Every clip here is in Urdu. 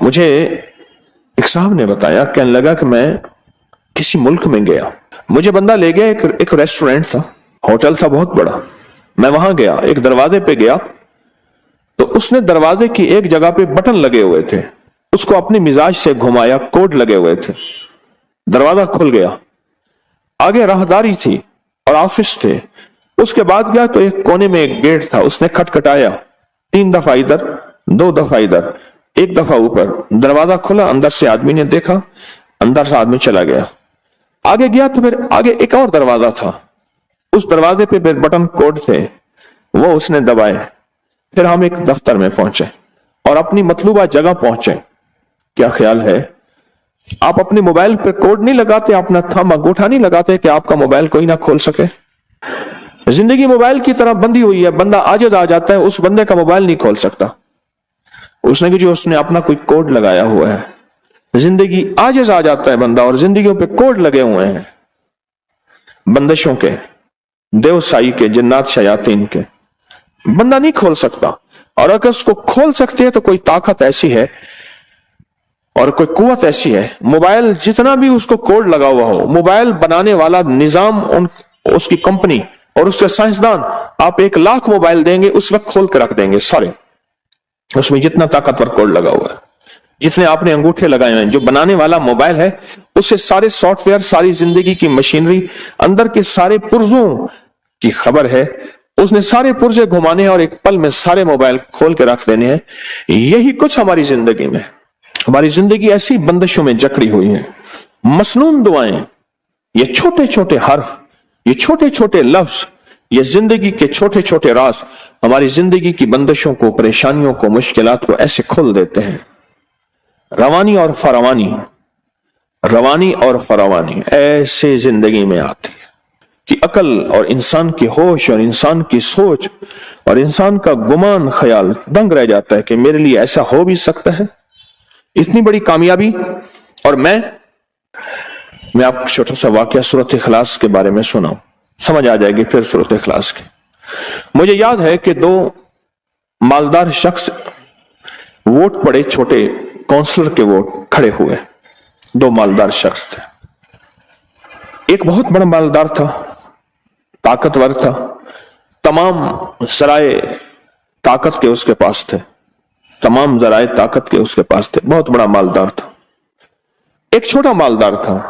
مجھے ایک صاحب نے بتایا، کہنے لگا کہ میں کسی ملک میں گیا، مجھے بندہ لے گیا، ایک ریسٹورینٹ تھا، ہوٹل تھا بہت بڑا، میں وہاں گیا، ایک دروازے پہ گیا تو اس نے دروازے کی ایک جگہ پہ بٹن لگے ہوئے تھے، اس کو اپنی مزاج سے گھمایا، کوڈ لگے ہوئے تھے، دروازہ کھل گیا، آگے راہداری تھی اور آفس تھے، اس کے بعد گیا تو ایک کونے میں ایک گیٹ تھا، اس نے کھٹکھٹایا، 3 دفعہ ادھر 2 دفعہ ادھر، 1 دفعہ اوپر، دروازہ کھلا، اندر سے آدمی نے دیکھا، اندر سے آدمی چلا گیا، آگے گیا تو پھر آگے ایک اور دروازہ تھا، اس دروازے پہ بٹن کوڈ تھے، وہ اس نے دبائے، پھر ہم ایک دفتر میں پہنچے اور اپنی مطلوبہ جگہ پہنچے۔ کیا خیال ہے، آپ اپنے موبائل پہ کوڈ نہیں لگاتے، اپنا تھم انگوٹھا نہیں لگاتے کہ آپ کا موبائل کوئی نہ کھول سکے؟ زندگی موبائل کی طرح بندھی ہوئی ہے، بندہ عاجز آ جاتا ہے، اس بندے کا موبائل نہیں کھول سکتا، اس نے اپنا کوئی کوڈ لگایا ہوا ہے۔ زندگی عاجز آ جاتا ہے بندہ، اور زندگیوں پہ کوڈ لگے ہوئے ہیں، بندشوں کے، دیو سائی کے، جنات شیاطین کے، بندہ نہیں کھول سکتا، اور اگر اس کو کھول سکتے ہیں تو کوئی طاقت ایسی ہے اور کوئی قوت ایسی ہے، موبائل جتنا بھی اس کو کوڈ لگا ہوا ہو، موبائل بنانے والا نظام، اس کی کمپنی اور اس کے سائنسدان، آپ 1,00,000 موبائل دیں گے اس وقت کھول کے رکھ دیں گے سارے، اس میں جتنا طاقتور کوڈ لگا ہوا ہے، جتنے آپ نے انگوٹھے لگائے ہیں، جو بنانے والا موبائل ہے اس سے سارے سافٹ ویئر، ساری زندگی کی مشینری، اندر کے سارے پرزوں کی خبر ہے، اس نے سارے پرزے گھمانے ہیں اور ایک پل میں سارے موبائل کھول کے رکھ دینے ہیں۔ یہی کچھ ہماری زندگی میں، ہماری زندگی ایسی بندشوں میں جکڑی ہوئی ہے، مسنون دعائیں، یہ چھوٹے چھوٹے حرف، یہ چھوٹے چھوٹے لفظ، یہ زندگی کے چھوٹے چھوٹے راز ہماری زندگی کی بندشوں کو، پریشانیوں کو، مشکلات کو ایسے کھول دیتے ہیں۔ روانی اور فراوانی، روانی اور فراوانی ایسے زندگی میں آتی ہے کہ عقل اور انسان کی ہوش اور انسان کی سوچ اور انسان کا گمان خیال دنگ رہ جاتا ہے کہ میرے لیے ایسا ہو بھی سکتا ہے، اتنی بڑی کامیابی۔ اور میں آپ کو چھوٹا سا واقعہ سورۃ اخلاص کے بارے میں سناؤں، سمجھ آ جائے گی پھر سورۃ اخلاص کی۔ مجھے یاد ہے کہ 2 مالدار شخص ووٹ پڑے، چھوٹے کونسلر کے ووٹ کھڑے ہوئے، 2 مالدار شخص تھے، ایک بہت بڑا مالدار تھا، طاقتور تھا، تمام ذرائع طاقت کے اس کے پاس تھے، تمام ذرائع طاقت کے اس کے پاس تھے، بہت بڑا مالدار تھا۔ ایک چھوٹا مالدار تھا۔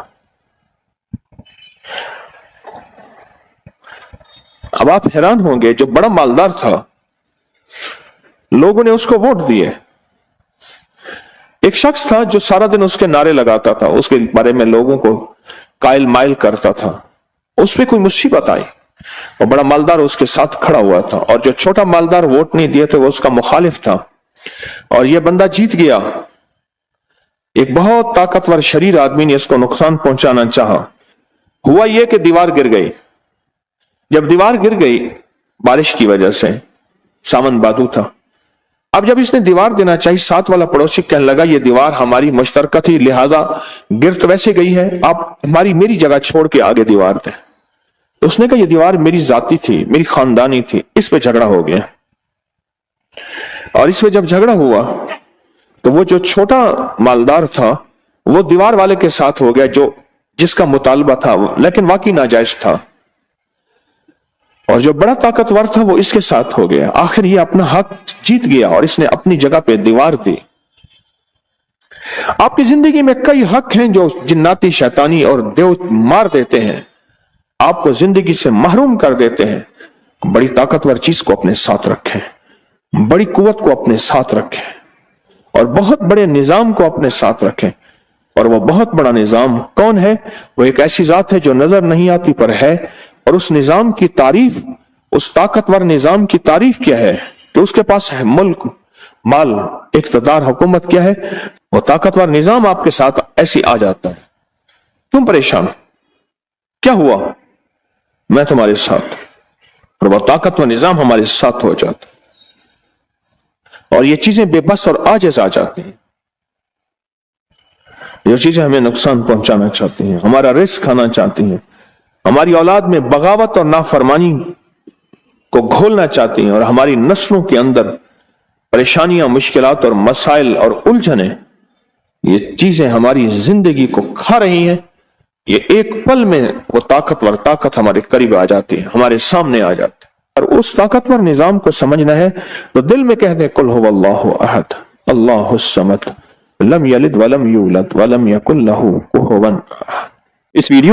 اب آپ حیران ہوں گے، جو بڑا مالدار تھا لوگوں نے اس کو ووٹ دیے۔ ایک شخص تھا جو سارا دن اس کے نعرے لگاتا تھا، اس کے بارے میں لوگوں کو قائل مائل کرتا تھا، اس پہ کوئی مصیبت آئی اور بڑا مالدار اس کے ساتھ کھڑا ہوا تھا، اور جو چھوٹا مالدار ووٹ نہیں دیے تھے وہ اس کا مخالف تھا، اور یہ بندہ جیت گیا۔ ایک بہت طاقتور شریر آدمی نے اس کو نقصان پہنچانا چاہا، ہوا یہ کہ دیوار گر گئی۔ جب دیوار گر گئی بارش کی وجہ سے، ساون بادو تھا، اب جب اس نے دیوار دینا چاہی، ساتھ والا پڑوسی کہنے لگا یہ دیوار ہماری مشترکہ تھی، لہذا گر تو ویسے گئی ہے، آپ میری جگہ چھوڑ کے آگے دیوار دیں۔ تو اس نے کہا یہ دیوار میری ذاتی تھی، میری خاندانی تھی، اس پہ جھگڑا ہو گیا، اور اس پہ جب جھگڑا ہوا تو وہ جو چھوٹا مالدار تھا وہ دیوار والے کے ساتھ ہو گیا، جس کا مطالبہ تھا لیکن واقعی ناجائز تھا، اور جو بڑا طاقتور تھا وہ اس کے ساتھ ہو گیا۔ آخر یہ اپنا حق جیت گیا اور اس نے اپنی جگہ پہ دیوار دی۔ آپ کی زندگی میں کئی حق ہیں جو جناتی، شیطانی اور دیو مار دیتے ہیں، آپ کو زندگی سے محروم کر دیتے ہیں۔ بڑی طاقتور چیز کو اپنے ساتھ رکھیں، بڑی قوت کو اپنے ساتھ رکھیں، اور بہت بڑے نظام کو اپنے ساتھ رکھیں۔ اور وہ بہت بڑا نظام کون ہے؟ وہ ایک ایسی ذات ہے جو نظر نہیں آتی پر ہے، اور اس نظام کی تعریف، اس طاقتور نظام کی تعریف کیا ہے کہ اس کے پاس ہے ملک، مال، اقتدار، حکومت کیا ہے؟ وہ طاقتور نظام آپ کے ساتھ ایسی آ جاتا ہے۔ کیوں پریشان؟ کیا ہوا؟ میں تمہارے ساتھ، اور وہ طاقتور نظام ہمارے ساتھ ہو جاتا ہے، اور یہ چیزیں بے بس اور عاجز آ جاتی ہیں، جو چیزیں ہمیں نقصان پہنچانا چاہتی ہیں، ہمارا رزق کھانا چاہتی ہیں، ہماری اولاد میں بغاوت اور نافرمانی کو گھولنا چاہتی ہیں، اور ہماری نسلوں کے اندر پریشانیاں، مشکلات اور مسائل اور الجھنیں یہ چیزیں ہماری زندگی کو کھا رہی ہیں، یہ ایک پل میں وہ طاقت ہمارے قریب آ جاتی ہے، ہمارے سامنے آ جاتی ہے۔ اور اس طاقتور نظام کو سمجھنا ہے تو دل میں کہہ دیں قل هو اللہ احد اللہ الصمد لم یلد ولم یولد ولم یکن لہ کفوا احد۔ اس ویڈیو